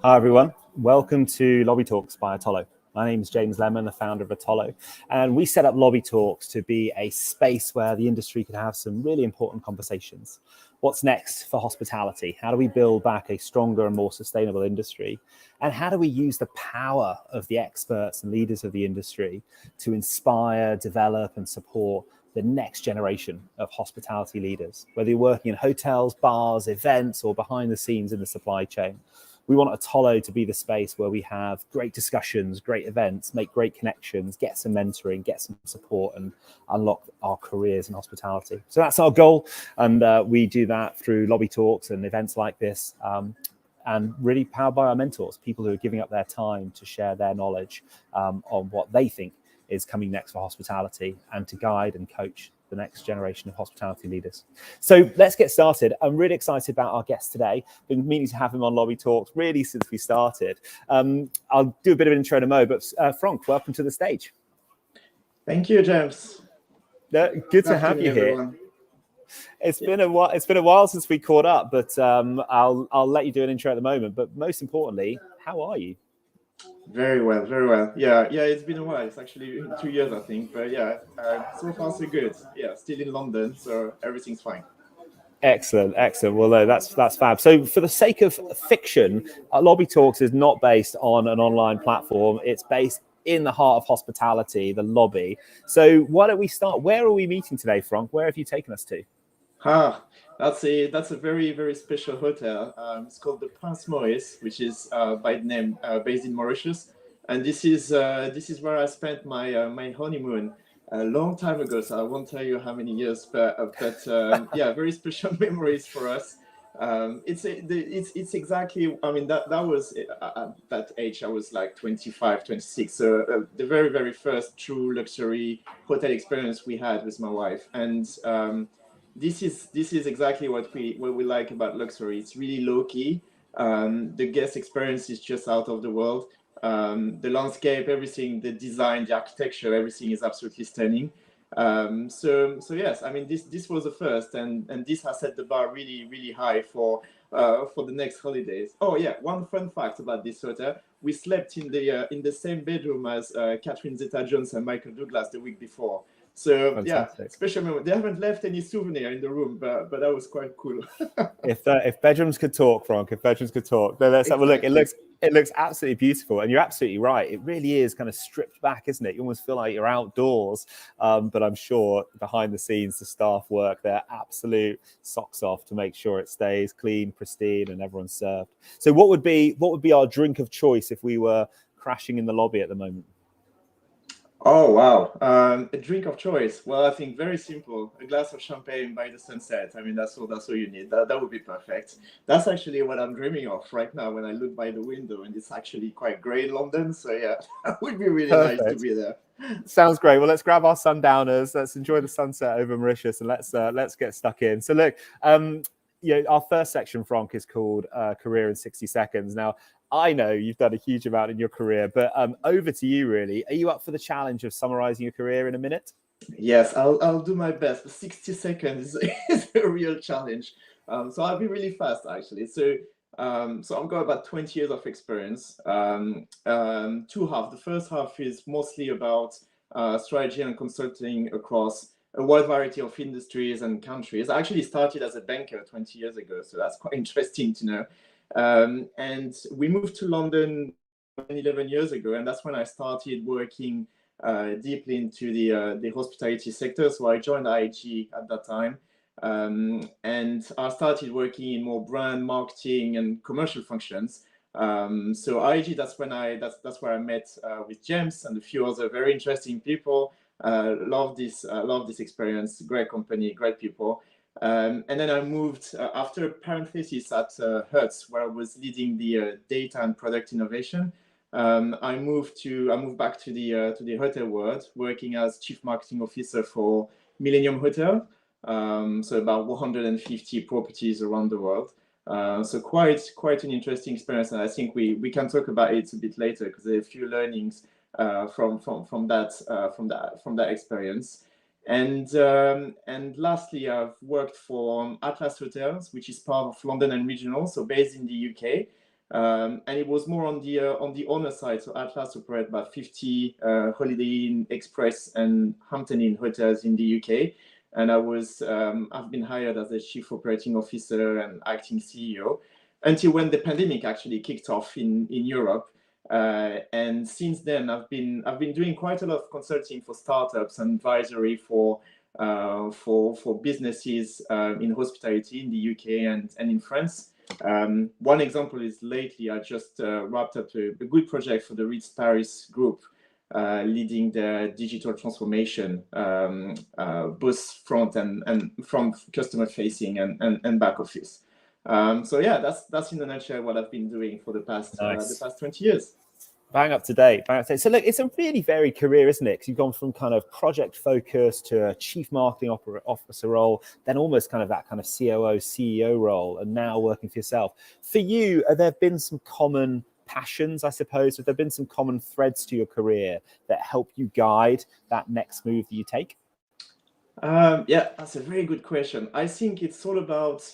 Hi everyone, welcome to Lobby Talks by Atollo. My name is James Lemon, the founder of Atollo, and we set up Lobby Talks to be a space where the industry can have some really important conversations. What's next for hospitality? How do we build back a stronger and more sustainable industry? And how do we use the power of the experts and leaders of the industry to inspire, develop, and support the next generation of hospitality leaders, whether you're working in hotels, bars, events, or behind the scenes in the supply chain? We want Atollo to be the space where we have great discussions, great events, make great connections, get some mentoring, get some support, and unlock our careers in hospitality. So that's our goal. And we do that through lobby talks and events like this. And really powered by our mentors, people who are giving up their time to share their knowledge on what they think is coming next for hospitality and to guide and coach the next generation of hospitality leaders. So let's get started. I'm really excited about our guest today. Been meaning to have him on Lobby Talks really since we started. I'll do a bit of an intro in a mo, but Franck, welcome to the stage. Thank you, James. Good to have you everyone. Here. It's been a while. It's been a while since we caught up, but I'll let you do an intro at the moment. But most importantly, how are you? Very well, very well. Yeah, it's been a while. It's actually 2 years, I think. But yeah, so far so good. Yeah, still in London, so everything's fine. Excellent. Well, no, that's fab. So for the sake of fiction, Lobby Talks is not based on an online platform. It's based in the heart of hospitality, the lobby. So why don't we start? Where are we meeting today, Franck? Where have you taken us to? That's a very, very special hotel. It's called the Prince Maurice, which is by the name based in Mauritius, and this is where I spent my honeymoon a long time ago. So I won't tell you how many years, but yeah, very special memories for us. It's exactly. I mean that was at that age. I was like 25, 26. So the very, very first true luxury hotel experience we had with my wife, and this is exactly what we like about luxury. It's really low key. The guest experience is just out of the world. The landscape, everything, the design, the architecture, everything is absolutely stunning. So yes, I mean this was the first, and this has set the bar really, really high for the next holidays. Oh yeah, one fun fact about this hotel: we slept in the same bedroom as Catherine Zeta-Jones and Michael Douglas the week before. So fantastic. Yeah, special moment. They haven't left any souvenir in the room, but that was quite cool. If bedrooms could talk, Franck, if bedrooms could talk, then let's have a look. It looks absolutely beautiful, and you're absolutely right. It really is kind of stripped back, isn't it? You almost feel like you're outdoors, but I'm sure behind the scenes, the staff work their absolute socks off to make sure it stays clean, pristine, and everyone's served. So, what would be our drink of choice if we were crashing in the lobby at the moment? Oh, wow. A drink of choice. Well, I think very simple. A glass of champagne by the sunset. I mean, that's all you need. That would be perfect. That's actually what I'm dreaming of right now when I look by the window, and it's actually quite grey in London. So yeah, that would be really nice to be there. Sounds great. Well, let's grab our sundowners. Let's enjoy the sunset over Mauritius, and let's get stuck in. So look, our first section, Franck, is called Career in 60 Seconds. Now, I know you've done a huge amount in your career, but over to you, really. Are you up for the challenge of summarizing your career in a minute? Yes, I'll do my best. But 60 seconds is a real challenge. So I'll be really fast, actually. So I've got about 20 years of experience. Two halves. The first half is mostly about strategy and consulting across a wide variety of industries and countries. I actually started as a banker 20 years ago, so that's quite interesting to know. And we moved to London 11 years ago, and that's when I started working deeply into the hospitality sector. So I joined IG at that time, and I started working in more brand marketing and commercial functions. So IG, that's where I met with James and a few other very interesting people. Love this experience. Great company, great people. And then I moved after a parenthesis at Hertz, where I was leading the data and product innovation. I moved back to the hotel world, working as chief marketing officer for Millennium Hotel. So about 150 properties around the world. So quite an interesting experience, and I think we can talk about it a bit later because there are a few learnings from that experience. And lastly, I've worked for Atlas Hotels, which is part of London and Regional, so based in the UK. And it was more on the owner side. So Atlas operates about 50 Holiday Inn Express and Hampton Inn hotels in the UK. And I've been hired as a chief operating officer and acting CEO until when the pandemic actually kicked off in Europe. And since then, I've been doing quite a lot of consulting for startups and advisory for businesses in hospitality in the UK and in France. One example is lately I just wrapped up a good project for the Ritz Paris group, leading the digital transformation, both front and from customer facing and back office. So yeah, that's in a nutshell what I've been doing for the past 20 years. Bang up to date. So look, it's a really varied career, isn't it? Because you've gone from kind of project focus to a chief marketing officer role, then almost kind of that kind of COO, CEO role, and now working for yourself. For you, have there been some common passions, I suppose? Have there been some common threads to your career that help you guide that next move that you take? Yeah, that's a very good question. I think it's all about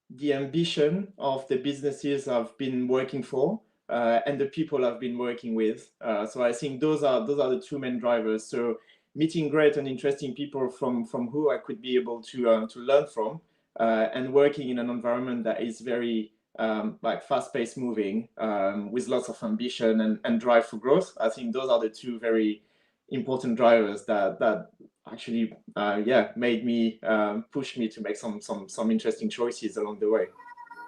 the ambition of the businesses I've been working for. And the people I've been working with. So I think those are the two main drivers. So meeting great and interesting people from who I could be able to learn from, and working in an environment that is very like fast-paced moving, with lots of ambition and drive for growth. I think those are the two very important drivers that actually made me push me to make some interesting choices along the way.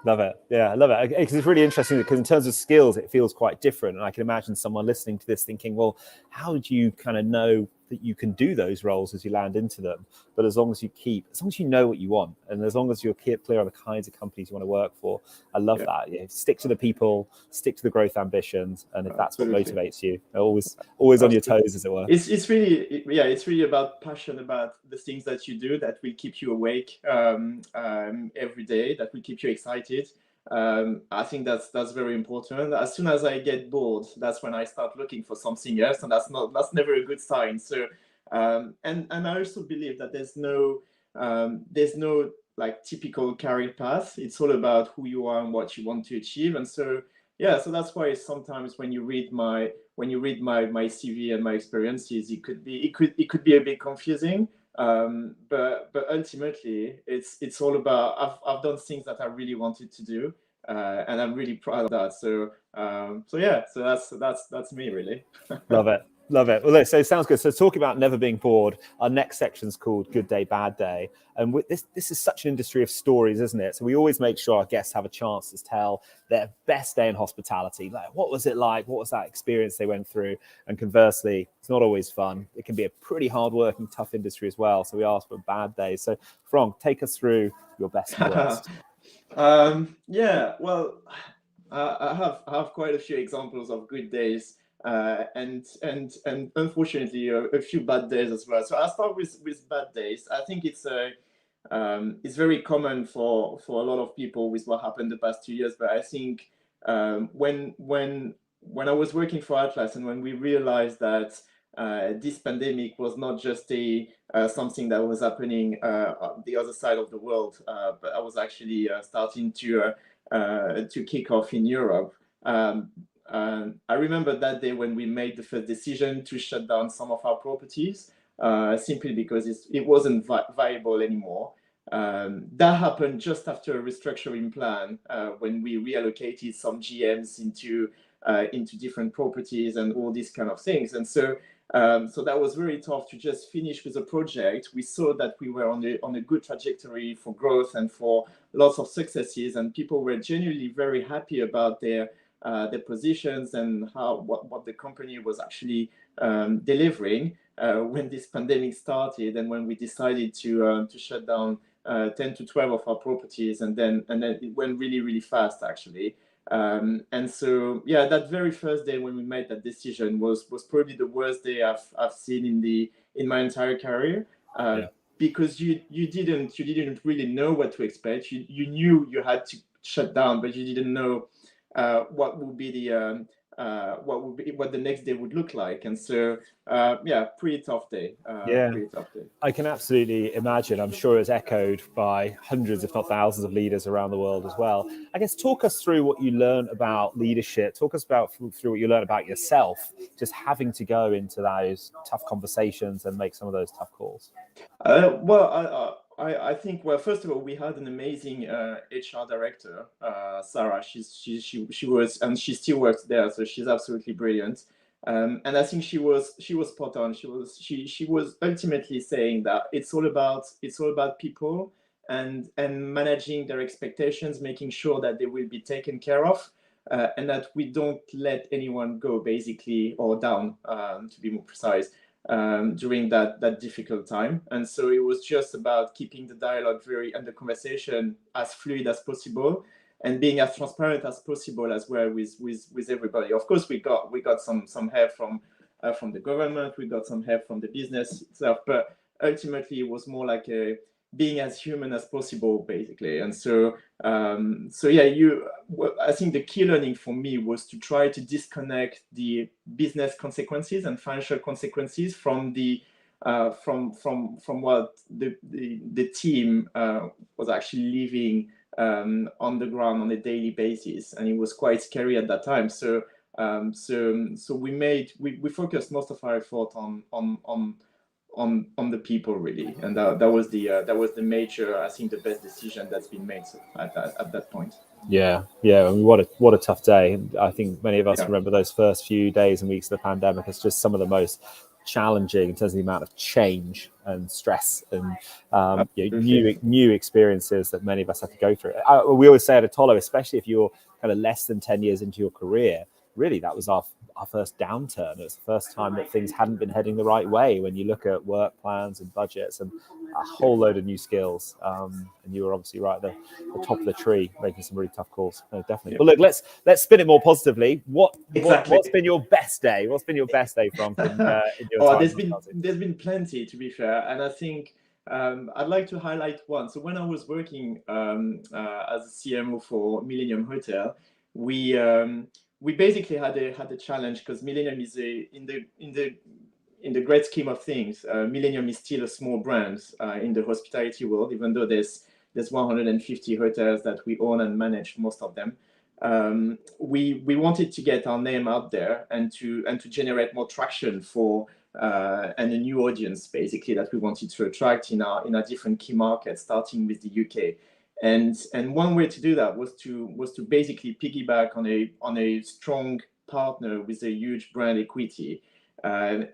Love it. Yeah, I love it. Because it's really interesting because in terms of skills, it feels quite different. And I can imagine someone listening to this thinking, well, how do you kind of know that you can do those roles as you land into them? But as long as you know what you want, and as long as you're clear on the kinds of companies you want to work for, I love that. You know, stick to the people, stick to the growth ambitions. And if that's what motivates you, always on your toes, as it were. It's really about passion, about the things that you do that will keep you awake every day, that will keep you excited. I think that's very important. As soon as I get bored, that's when I start looking for something else, and that's never a good sign. So and I also believe that there's no like typical career path. It's all about who you are and what you want to achieve. And so so that's why sometimes when you read my CV and my experiences, it could be a bit confusing. But ultimately, it's all about I've done things that I really wanted to do, and I'm really proud of that. So that's me really. Love it. Love it. Well, so it sounds good. So talking about never being bored, our next section is called Good Day, Bad Day. And this is such an industry of stories, isn't it? So we always make sure our guests have a chance to tell their best day in hospitality. Like, what was it like? What was that experience they went through? And conversely, it's not always fun. It can be a pretty hardworking, tough industry as well. So we ask for bad days. So Franck, take us through your best and worst. Well, I have quite a few examples of good days. And unfortunately a few bad days as well. So I'll start with bad days. I think it's very common for a lot of people with what happened the past 2 years. But I think when I was working for Atlas, and when we realized that this pandemic was not just something that was happening on the other side of the world, but I was actually starting to kick off in Europe. I remember that day when we made the first decision to shut down some of our properties, simply because it wasn't viable anymore. That happened just after a restructuring plan, when we reallocated some GMs into different properties and all these kind of things. And so that was very tough to just finish with a project. We saw that we were on a good trajectory for growth and for lots of successes, and people were genuinely very happy about their positions and what the company was actually delivering when this pandemic started, and when we decided to shut down 10 to 12 of our properties, and then it went really, really fast actually. And so that very first day when we made that decision was probably the worst day I've seen in my entire career. Because you didn't really know what to expect. You knew you had to shut down, but you didn't know what would be what the next day would look like. And so pretty tough day. Pretty tough day. I can absolutely imagine. I'm sure it's echoed by hundreds, if not thousands, of leaders around the world as well. I guess talk us through what you learned about leadership. Talk us through what you learned about yourself, just having to go into those tough conversations and make some of those tough calls. I think, well, first of all, we had an amazing HR director, Sarah. She was, and she still works there, so she's absolutely brilliant. And I think she was spot on. She was ultimately saying that it's all about people and managing their expectations, making sure that they will be taken care of, and that we don't let anyone go, basically, or down, to be more precise, during that difficult time. And so it was just about keeping the dialogue and the conversation as fluid as possible, and being as transparent as possible as well with everybody. Of course, we got some help from the government, we got some help from the business itself, but ultimately it was more like being as human as possible, basically. And so I think the key learning for me was to try to disconnect the business consequences and financial consequences from the from what the team was actually living on the ground on a daily basis, and it was quite scary at that time. So we focused most of our effort on the people, really, and that was the major, I think, the best decision that's been made at that point. Yeah. I mean, what a tough day. I think many of us remember those first few days and weeks of the pandemic as just some of the most challenging in terms of the amount of change and stress and new experiences that many of us have to go through. We always say at Atollo, especially if you're kind of less than 10 years into your career, really that was our first downturn. It was the first time that things hadn't been heading the right way when you look at work plans and budgets and a whole load of new skills. And you were obviously right at the top of the tree, making some really tough calls. No, definitely. Yeah. But look, let's spin it more positively. What's been your best day? What's been your best day, Franck, in your time? There's been plenty, to be fair. And I think I'd like to highlight one. So when I was working as a CMO for Millennium Hotel, we basically had a challenge, because Millennium is in the great scheme of things, Millennium is still a small brand in the hospitality world, even though there's 150 hotels that we own and manage, most of them. We wanted to get our name out there and to generate more traction for and a new audience, basically, that we wanted to attract in our different key markets, starting with the UK. And one way to do that was to basically piggyback on a strong partner with a huge brand equity. I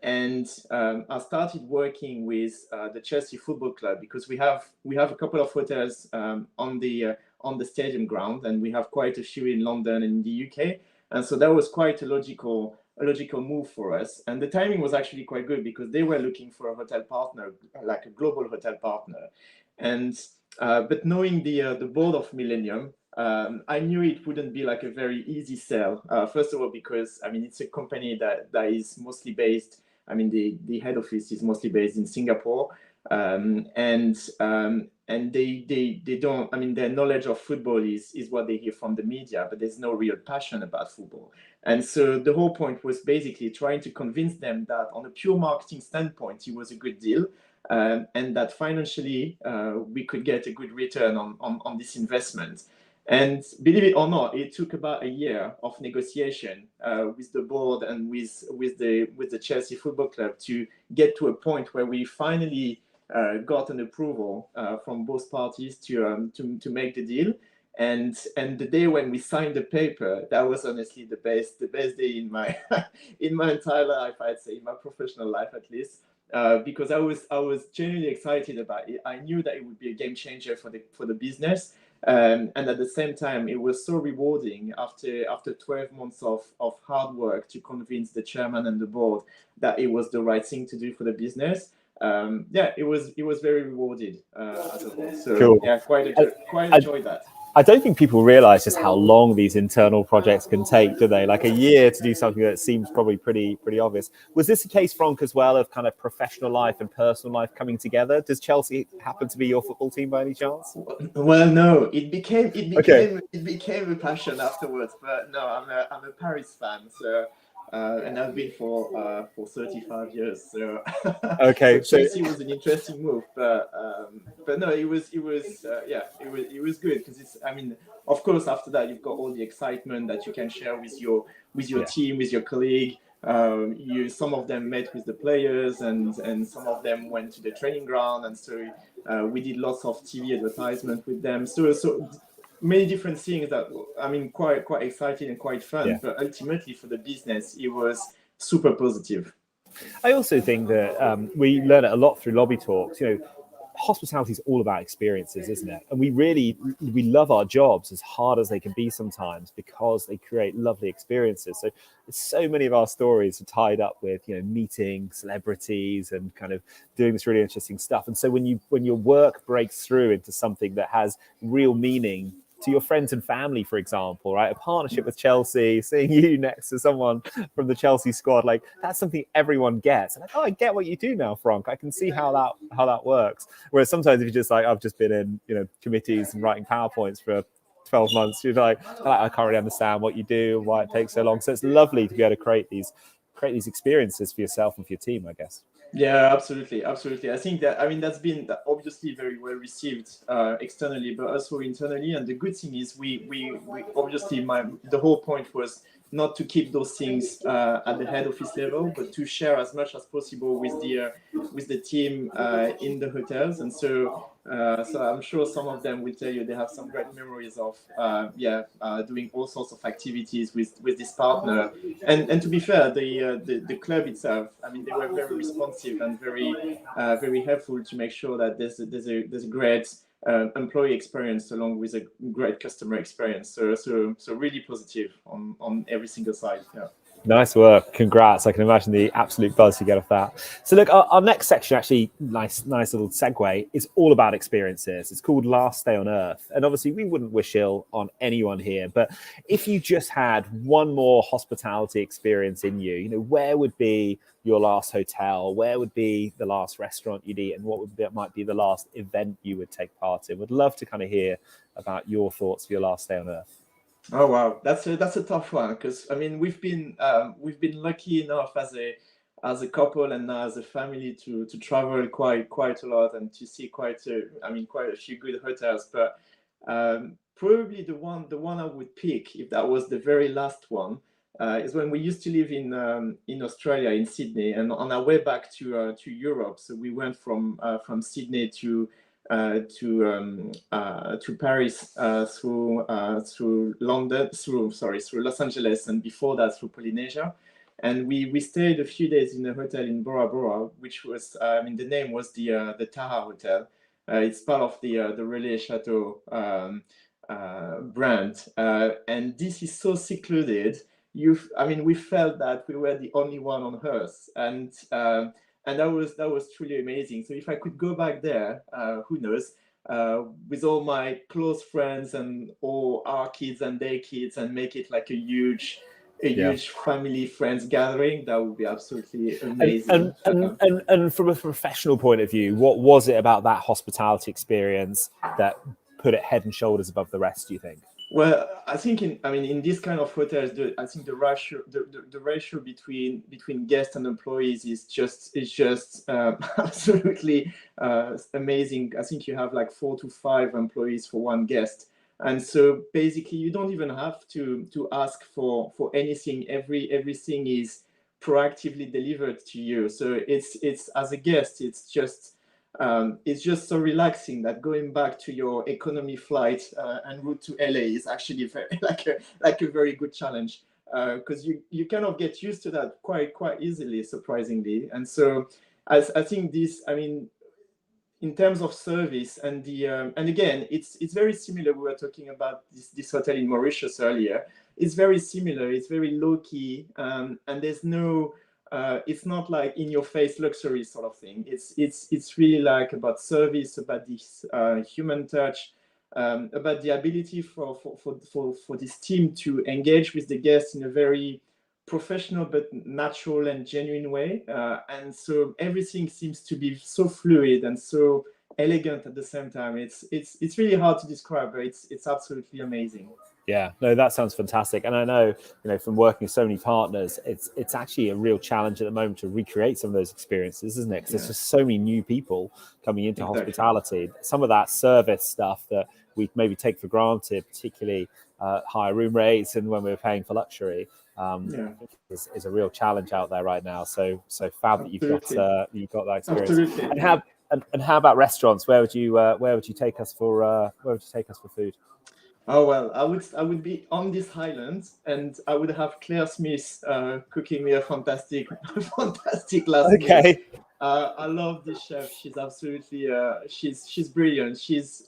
started working with the Chelsea Football Club, because we have a couple of hotels on the stadium ground, and we have quite a few in London and in the UK. And so that was quite a logical move for us. And the timing was actually quite good, because they were looking for a hotel partner, like a global hotel partner. And but knowing the board of Millennium, I knew it wouldn't be like a very easy sell. First of all, because I mean, it's a company that is mostly based. I mean, the head office is mostly based in Singapore, and they don't. I mean, their knowledge of football is what they hear from the media, but there's no real passion about football. And so the whole point was basically trying to convince them that on a pure marketing standpoint, it was a good deal. And that financially we could get a good return on this investment. And believe it or not, it took about a year of negotiation with the board and with the Chelsea Football Club to get to a point where we finally got an approval from both parties to make the deal. And the day when we signed the paper, that was honestly the best day in my in my entire life, I'd say, in my professional life at least. Because I was genuinely excited about it. I knew that it would be a game changer for the business, and at the same time, it was so rewarding after 12 months of hard work to convince the chairman and the board that it was the right thing to do for the business. It was very rewarding as a whole. So cool. Yeah, quite enjoyed that. I don't think people realize just how long these internal projects can take, do they? Like a year to do something that seems probably pretty obvious. Was this a case, Franck, as well, of kind of professional life and personal life coming together? Does Chelsea happen to be your football team by any chance? Well, no, it became Okay. it became a passion afterwards. But no, I'm a Paris fan, so and I've been for 35 years. So so Okay. So Chelsea was an interesting move, but no, it was good because it's, I mean, of course after that you've got all the excitement that you can share with your yeah. team, with your colleague. You Some of them met with the players, and some of them went to the training ground, and so we did lots of TV advertisement with them. So many different things that, I mean, quite exciting and quite fun. Yeah. But ultimately for the business, it was super positive. I also think that we learn it a lot through lobby talks. You know, hospitality is all about experiences, isn't it? And we love our jobs as hard as they can be sometimes because they create lovely experiences. So many of our stories are tied up with, you know, meeting celebrities and kind of doing this really interesting stuff. And so when your work breaks through into something that has real meaning to your friends and family, for example, right? A partnership with Chelsea, seeing you next to someone from the Chelsea squad, like that's something everyone gets. And like, oh, I get what you do now, Franck. I can see how that works. Whereas sometimes if you're just like, I've just been in, you know, committees and writing PowerPoints for 12 months, you're like, I can't really understand what you do, why it takes so long. So it's lovely to be able to create these experiences for yourself and for your team, I guess. Yeah, absolutely, absolutely. I think that, I mean, that's been obviously very well received externally, but also internally. And the good thing is, we obviously, the whole point was not to keep those things at the head office level, but to share as much as possible with the team in the hotels. And so I'm sure some of them will tell you they have some great memories of doing all sorts of activities with this partner. And to be fair, the club itself, I mean, they were very responsive and very helpful to make sure that there's a great employee experience along with a great customer experience. So really positive on every single side. Yeah. Nice work. Congrats. I can imagine the absolute buzz you get off that. So look, our next section, actually, nice little segue, is all about experiences. It's called Last Day on Earth. And obviously we wouldn't wish ill on anyone here, but if you just had one more hospitality experience in you, you know, where would be your last hotel? Where would be the last restaurant you'd eat? And might be the last event you would take part in? Would love to kind of hear about your thoughts for your last day on Earth. Oh wow, that's a tough one, because I mean we've been lucky enough as a couple and now as a family to travel quite a lot and to see quite a few good hotels. But probably the one I would pick, if that was the very last one, is when we used to live in Australia, in Sydney, and on our way back to Europe. So we went from Sydney to Paris, through London, through Los Angeles, and before that through Polynesia. And we stayed a few days in a hotel in Bora Bora, which was, the name was the Taha Hotel. It's part of the Relais Chateau brand, and this is so secluded. We felt that we were the only one on Earth, and that was truly amazing. So if I could go back there, who knows, with all my close friends and all our kids and their kids, and make it like a huge family friends gathering, that would be absolutely amazing. And from a professional point of view, what was it about that hospitality experience that put it head and shoulders above the rest, do you think? Well, I think in this kind of hotels, I think the ratio between guests and employees is just absolutely amazing. I think you have like 4 to 5 employees for one guest, and so basically you don't even have to ask for anything. Everything is proactively delivered to you. So it's as a guest, it's just so relaxing that going back to your economy flight en route to LA is actually very, like a very good challenge, because you kind of get used to that quite easily, surprisingly. And so I think this, I mean, in terms of service and and again, it's very similar. We were talking about this hotel in Mauritius earlier. It's very similar. It's very low key, and there's no. It's not like in your face luxury sort of thing. It's really like about service, about this human touch, about the ability for this team to engage with the guests in a very professional but natural and genuine way. And so everything seems to be so fluid and so elegant at the same time. It's really hard to describe, but it's absolutely amazing. Yeah, no, that sounds fantastic. And I know, from working with so many partners, it's actually a real challenge at the moment to recreate some of those experiences, isn't it? Because there's just so many new people coming into hospitality. Some of that service stuff that we maybe take for granted, particularly higher room rates and when we're paying for luxury, is a real challenge out there right now. So fab that you've got that experience. Absolutely. And how about restaurants? Where would you take us for food? Oh well, I would be on this island, and I would have Claire Smith cooking me a fantastic last meal. I love this chef. She's absolutely she's brilliant. She's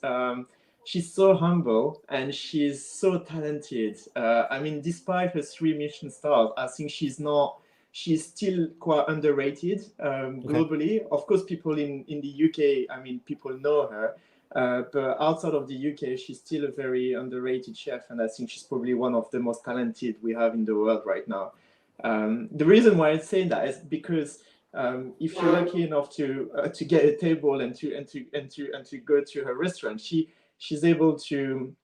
so humble and she's so talented. I mean, despite her 3 Michelin stars, I think she's still quite underrated globally. Of course, people in the UK, I mean, people know her. But outside of the UK, she's still a very underrated chef, and I think she's probably one of the most talented we have in the world right now. The reason why I say that is because if you're lucky enough to get a table and to go to her restaurant, she's able to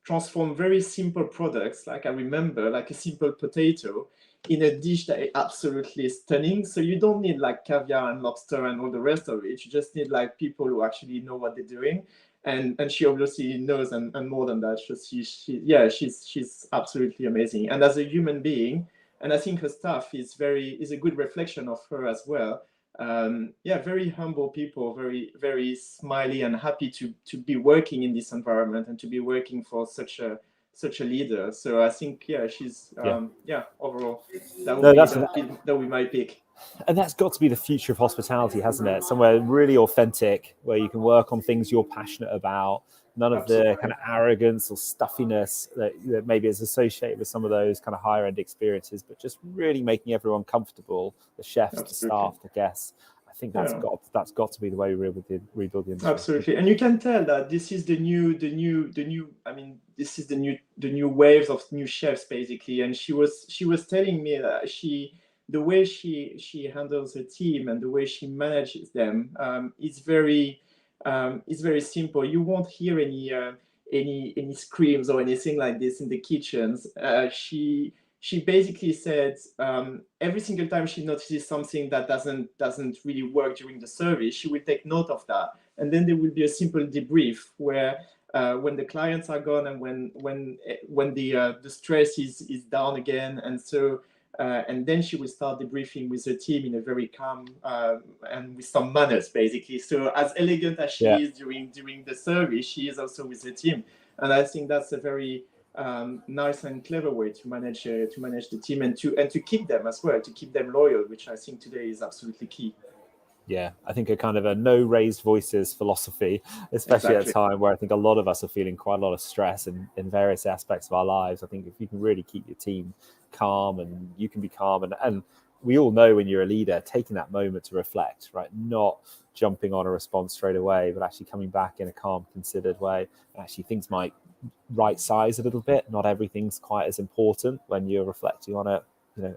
transform very simple products, like I remember, like a simple potato, in a dish that is absolutely stunning. So you don't need like caviar and lobster and all the rest of it. You just need like people who actually know what they're doing. And she obviously knows and more than that. So she's absolutely amazing. And as a human being, and I think her staff is a good reflection of her as well. Very humble people, very, very smiley and happy to be working in this environment and to be working for such a leader. So I think she's overall that would be my pick. And that's got to be the future of hospitality, hasn't it? Somewhere really authentic where you can work on things you're passionate about. None of the kind of arrogance or stuffiness that maybe is associated with some of those kind of higher end experiences, but just really making everyone comfortable, the chefs, the staff, the guests. I think that's got to be the way we rebuild the industry. Absolutely, and you can tell that this is the new. I mean, this is the new waves of new chefs basically. And she was telling me that the way she handles her team and the way she manages them is very simple. You won't hear any screams or anything like this in the kitchens. She basically said every single time she notices something that doesn't really work during the service, she will take note of that, and then there will be a simple debrief where when the clients are gone and when the stress is down again, and so and then she will start debriefing with the team in a very calm and with some manners basically. So as elegant as she is during the service, she is also with the team, and I think that's a very nice and clever way to manage the team and to keep them as well, to keep them loyal, which I think today is absolutely key. Yeah, I think a kind of a no raised voices philosophy, especially at a time where I think a lot of us are feeling quite a lot of stress in various aspects of our lives. I think if you can really keep your team calm and you can be calm, and we all know when you're a leader, taking that moment to reflect, right? Not jumping on a response straight away, but actually coming back in a calm, considered way. And actually things might right size a little bit. Not everything's quite as important when you're reflecting on it,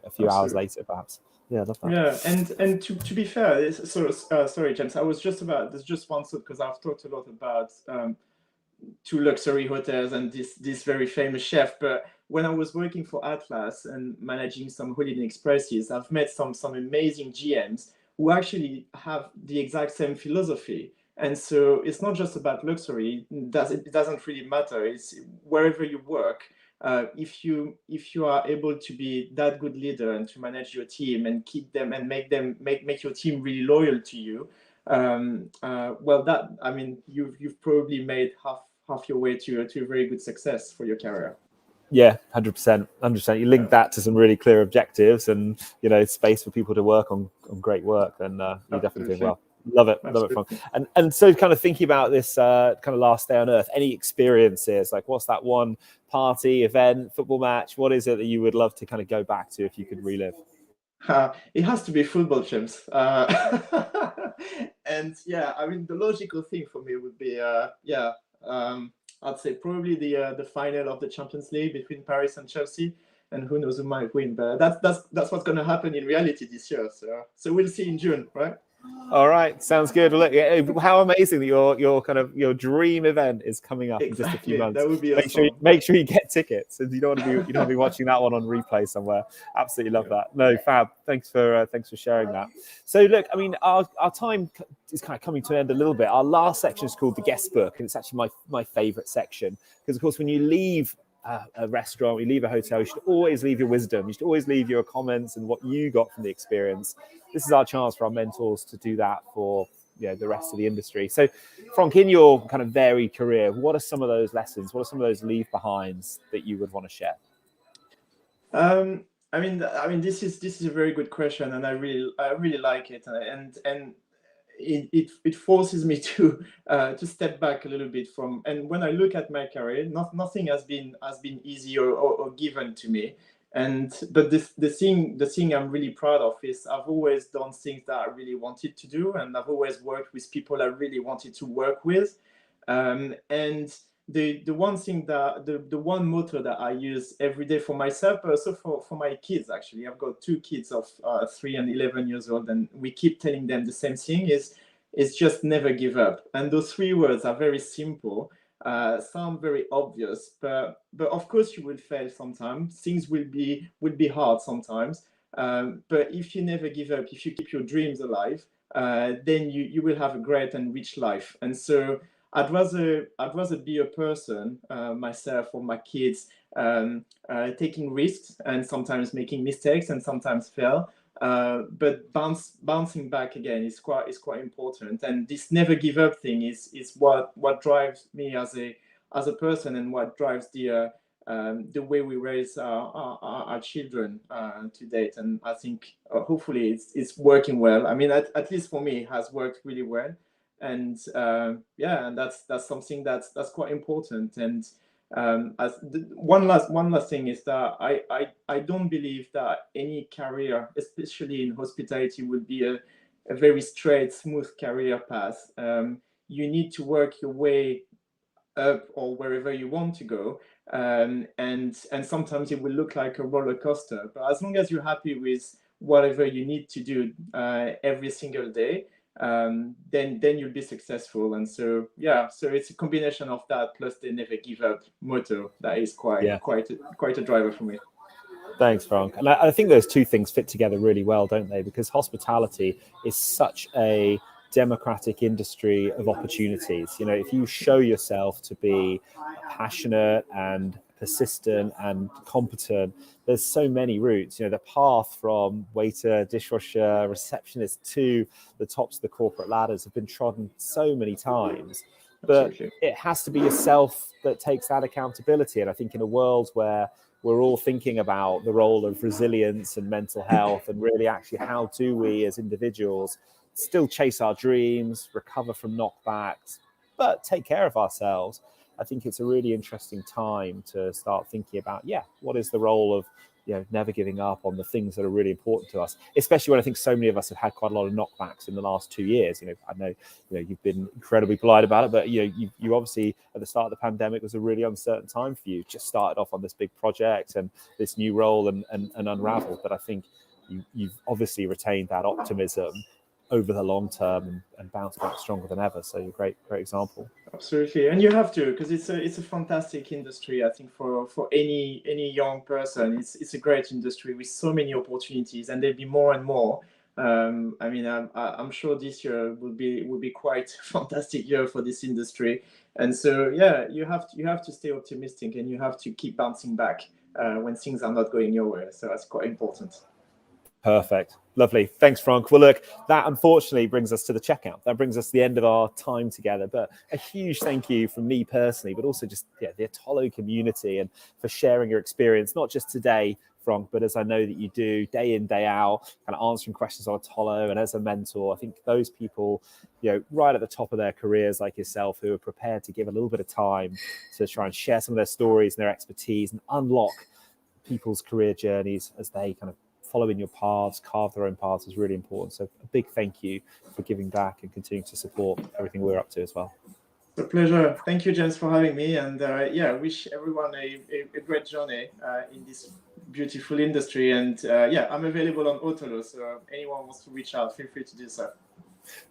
a few hours later, perhaps. Yeah, I love that. Yeah, and to be fair, sorry, James, there's just one thought, because I've talked a lot about 2 luxury hotels and this very famous chef, but when I was working for Atlas and managing some Holiday Expresses, I've met some amazing GMs who actually have the exact same philosophy. And so it's not just about luxury. It doesn't really matter. It's wherever you work. If you are able to be that good leader and to manage your team and keep them and make your team really loyal to you, you've probably made half your way to a very good success for your career. Yeah, 100%. You link that to some really clear objectives and space for people to work on great work, and you're definitely doing well. Love it, Franck. And so kind of thinking about this kind of last day on Earth, any experiences, like what's that one party, event, football match? What is it that you would love to kind of go back to if you could relive? It has to be football, James. And yeah, I mean, the logical thing for me would be I'd say probably the final of the Champions League between Paris and Chelsea, and who knows who might win. But that's what's going to happen in reality this year. So we'll see in June, right? All right, sounds good. Look, how amazing that your dream event is coming up in just a few months. That would be awesome. Make sure you get tickets, and you don't want to be watching that one on replay somewhere. Absolutely love that. No, fab. Thanks for sharing that. So look, I mean, our time is kind of coming to an end a little bit. Our last section is called the guest book, and it's actually my favorite section because, of course, when you leave a restaurant, you leave a hotel, you should always leave your wisdom. You should always leave your comments and what you got from the experience. This is our chance for our mentors to do that for the rest of the industry. So, Franck, in your kind of varied career, what are some of those lessons? What are some of those leave behinds that you would want to share? I mean, this is a very good question, and I really like it, and it forces me to step back a little bit from. And when I look at my career, nothing has been easy or given to me. But the thing I'm really proud of is I've always done things that I really wanted to do, and I've always worked with people I really wanted to work with. And the one thing that the one motto that I use every day for myself, but also for my kids, actually, I've got 2 kids of 3 and 11 years old, and we keep telling them the same thing: is just never give up. And those 3 words are very simple, sound very obvious, but of course you will fail sometimes. Things will be hard sometimes. But if you never give up, if you keep your dreams alive, then you will have a great and rich life. And so I'd rather be a person, myself or my kids, taking risks and sometimes making mistakes and sometimes fail, but bouncing back again is quite important. And this never give up thing is what drives me as a person, and what drives the way we raise our children to date. And I think hopefully it's working well. I mean, at least for me, it has worked really well. And and that's something that's quite important. And one last thing is that I don't believe that any career, especially in hospitality, will be a very straight, smooth career path. You need to work your way up or wherever you want to go, and sometimes it will look like a roller coaster. But as long as you're happy with whatever you need to do every single day, then you'll be successful. And so it's a combination of that plus the never give up motto that is quite a driver for me. Thanks, Franck. And I think those two things fit together really well, don't they? Because hospitality is such a democratic industry of opportunities. If you show yourself to be passionate and persistent and competent, there's so many routes. The path from waiter, dishwasher, receptionist to the tops of the corporate ladders have been trodden so many times. But Absolutely. It has to be yourself that takes that accountability. And I think in a world where we're all thinking about the role of resilience and mental health, and really actually how do we as individuals still chase our dreams, recover from knockbacks, but take care of ourselves. I think it's a really interesting time to start thinking about, what is the role of never giving up on the things that are really important to us, especially when I think so many of us have had quite a lot of knockbacks in the last 2 years. I know you've been incredibly polite about it, but you obviously at the start of the pandemic was a really uncertain time for you. Just started off on this big project and this new role and unraveled. But I think you've obviously retained that optimism over the long term and bounce back stronger than ever. So you're a great example. Absolutely. And you have to, because it's a fantastic industry. I think for any young person, it's a great industry with so many opportunities, and there'll be more and more. I mean, I'm sure this year will be quite a fantastic year for this industry. And so you have to stay optimistic, and you have to keep bouncing back when things are not going your way. So that's quite important. Perfect. Lovely. Thanks, Franck. Well, look, that unfortunately brings us to the checkout. That brings us to the end of our time together. But a huge thank you from me personally, but also just the Atollo community, and for sharing your experience, not just today, Franck, but as I know that you do day in, day out, kind of answering questions on Atollo and as a mentor. I think those people, right at the top of their careers like yourself, who are prepared to give a little bit of time to try and share some of their stories and their expertise and unlock people's career journeys as they kind of follow in your paths, carve their own paths, is really important. So a big thank you for giving back and continuing to support everything we're up to as well. It's a pleasure. Thank you, James, for having me. And yeah, I wish everyone a great journey in this beautiful industry. And yeah, I'm available on Otolo. So anyone wants to reach out, feel free to do so.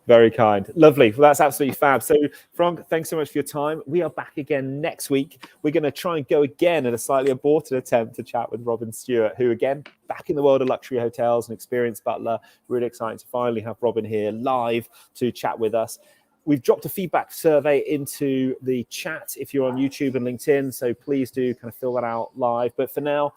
Very kind. Lovely. Well, that's absolutely fab. So, Franck, thanks so much for your time. We are back again next week. We're going to try and go again at a slightly aborted attempt to chat with Robin Stewart, who, again, back in the world of luxury hotels and experienced butler. Really exciting to finally have Robin here live to chat with us. We've dropped a feedback survey into the chat if you're on YouTube and LinkedIn, so please do kind of fill that out live. But for now,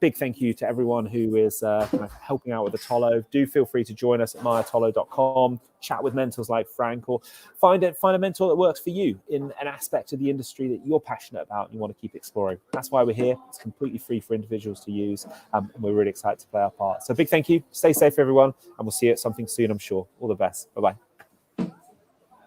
big thank you to everyone who is kind of helping out with the Tolo. Do feel free to join us at myatolo.com, chat with mentors like Frank, or find a mentor that works for you in an aspect of the industry that you're passionate about and you want to keep exploring. That's why we're here. It's completely free for individuals to use, and we're really excited to play our part. So big thank you. Stay safe, everyone, and we'll see you at something soon, I'm sure. All the best. Bye-bye.